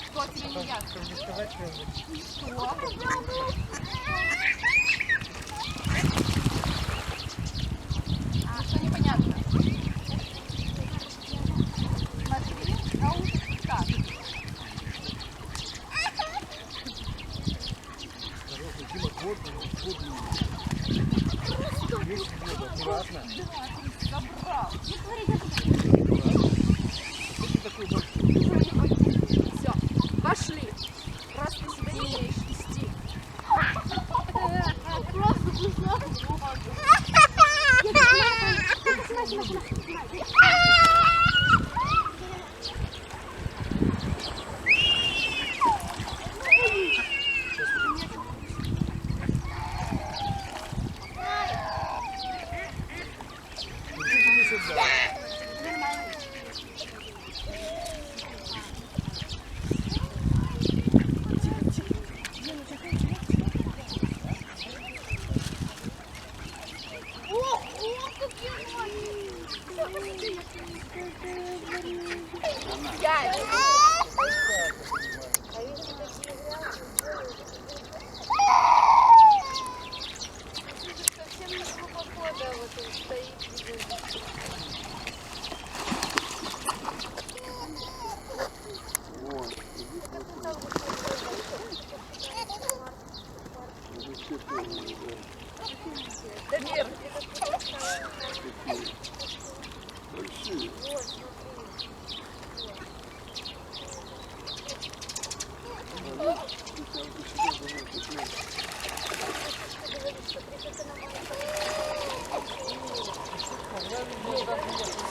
Что тебе не ясно? Что? А, что непонятно? Смотри, на улице так. Аккуратно. Забрал. Все, пошли. Раз ты себя не умеешь вести. Просто Дамир.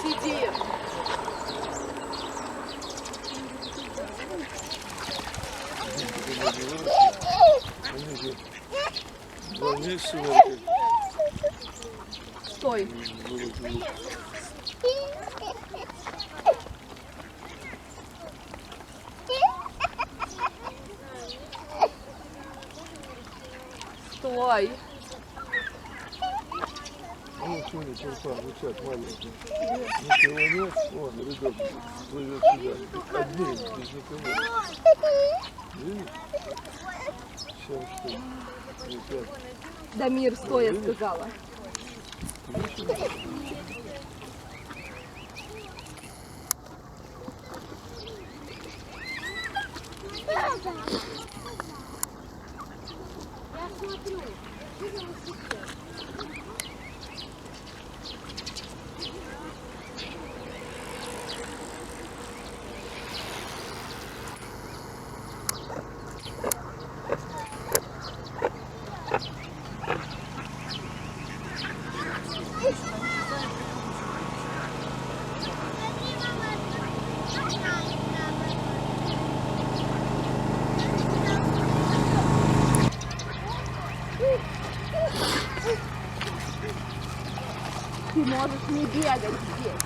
Сиди. Стой. Стой. Ну, что не черпа, рычаг маленький. Никого нет, вон, ребенок плывет сюда. Один, без никого. Видишь? 7 штук. И 5. Дамир, стой, я сказала. Я смотрю. Ты можешь не бегать здесь.